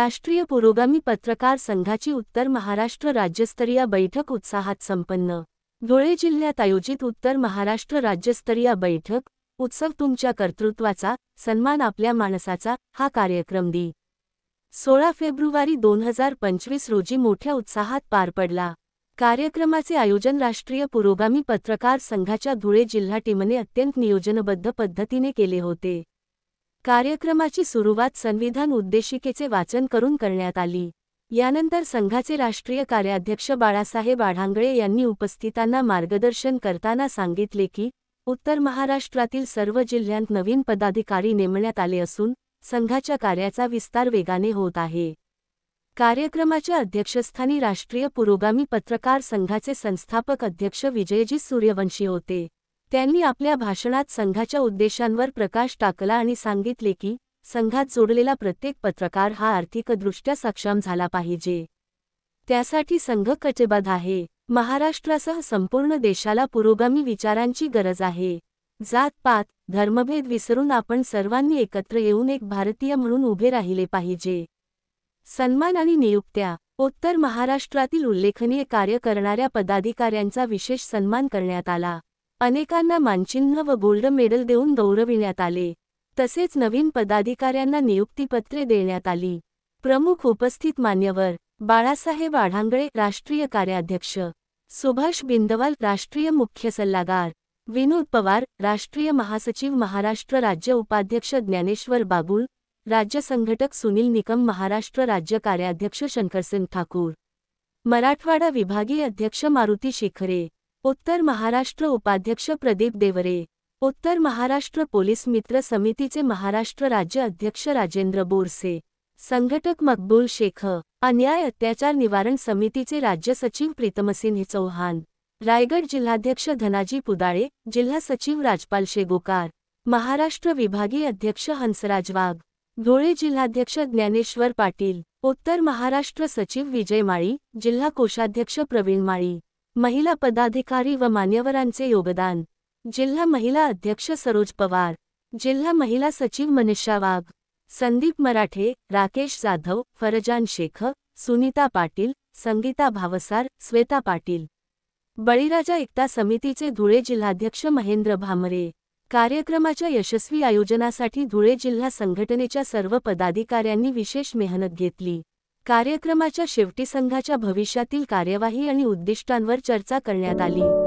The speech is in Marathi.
राष्ट्रीय पुरोगामी पत्रकार संघाची उत्तर महाराष्ट्र राज्यस्तरीय बैठक उत्साहात संपन्न। धुळे जिल्ह्यात आयोजित उत्तर महाराष्ट्र राज्यस्तरीय बैठक उत्सव तुमच्या कर्तृत्वाचा सन्मान आपल्या माणसाचा हा कार्यक्रम दि. 16 फेब्रुवारी 2025 रोजी मोठ्या उत्साहात पार पडला। कार्यक्रमाचे आयोजन राष्ट्रीय पुरोगामी पत्रकार संघाच्या धुळे जिल्हा टीमने अत्यंत नियोजनबद्ध पद्धतीने केले होते। कार्यक्रमाची सुरुवात संविधान उद्देशिकेचे वाचन करून करण्यात आली। यानंतर संघाचे राष्ट्रीय कार्याध्यक्ष बाळासाहेब आढांगळे यांनी उपस्थितांना मार्गदर्शन करताना सांगितले की उत्तर महाराष्ट्रातील सर्व जिल्ह्यांत नवीन पदाधिकारी नेमण्यात आले असून संघाच्या कार्याचा विस्तार वेगाने होत आहे। कार्यक्रमाच्या अध्यक्षस्थानी राष्ट्रीय पुरोगामी पत्रकार संघाचे संस्थापक अध्यक्ष विजयजी सूर्यवंशी होते। त्यांनी आपल्या भाषणात संघाच्या उद्देशांवर प्रकाश टाकला आणि सांगितले की संघात जोडलेला प्रत्येक पत्रकार हा आर्थिकदृष्ट्या सक्षम झाला पाहिजे। त्यासाठी संघ कटिबद्ध आहे। महाराष्ट्रासह संपूर्ण देशाला पुरोगामी विचारांची गरज आहे। जात-पात, धर्मभेद विसरून आपण सर्वांनी एकत्र येऊन एक भारतीय म्हणून उभे राहिले पाहिजे। सन्मान आणि नियुक्त्या। उत्तर महाराष्ट्रातील उल्लेखनीय कार्य करणाऱ्या पदाधिकाऱ्यांचा विशेष सन्मान करण्यात आला। अनेकांना मानचिन्ह व गोल्ड मेडल देऊन गौरविण्यात आले। तसेच नवीन पदाधिकाऱ्यांना नियुक्तीपत्रे देण्यात आली। प्रमुख उपस्थित मान्यवर बाळासाहेब आढांगळे राष्ट्रीय कार्याध्यक्ष, सुभाष बिंदवाल राष्ट्रीय मुख्य सल्लागार, विनोद पवार राष्ट्रीय महासचिव, महाराष्ट्र राज्य उपाध्यक्ष ज्ञानेश्वर बागुल, राज्य संघटक सुनील निकम, महाराष्ट्र राज्य कार्याध्यक्ष शंकरसिंग ठाकूर, मराठवाडा विभागीय अध्यक्ष मारुती शिखरे, उत्तर महाराष्ट्र उपाध्यक्ष प्रदीप देवरे, उत्तर महाराष्ट्र पोलीस मित्र समितीचे महाराष्ट्र राज्य अध्यक्ष राजेंद्र बोरसे, संघटक मकबूल शेख, अन्याय अत्याचार निवारण समितीचे राज्य सचिव प्रीतमसिंह चौहान, रायगड जिल्हाध्यक्ष धनाजी पुदाळे, जिल्हा सचिव राजपाल शेगोकार, महाराष्ट्र विभागीय अध्यक्ष हंसराज वाघ, धुळे जिल्हाध्यक्ष ज्ञानेश्वर पाटील, उत्तर महाराष्ट्र सचिव विजय माळी, जिल्हा कोषाध्यक्ष प्रवीण माळी, महिला पदाधिकारी व मान्यवरांचे योगदान। जिल्हा महिला अध्यक्ष सरोज पवार, जिल्हा महिला सचिव मनीषा वाघ, संदीप मराठे, राकेश जाधव, फरजान शेख, सुनीता पाटील, संगीता भावसार, श्वेता पाटील, बळीराजा एकता समितीचे धुळे जिल्हाध्यक्ष महेंद्र भामरे। कार्यक्रमाच्या यशस्वी आयोजनासाठी धुळे जिल्हा संघटनेच्या सर्व पदाधिकाऱ्यांनी विशेष मेहनत घेतली। कार्यक्रमाच्या शेवटी संघाच्या भविष्यातील कार्यवाही आणि उद्दिष्टांवर चर्चा करण्यात आली।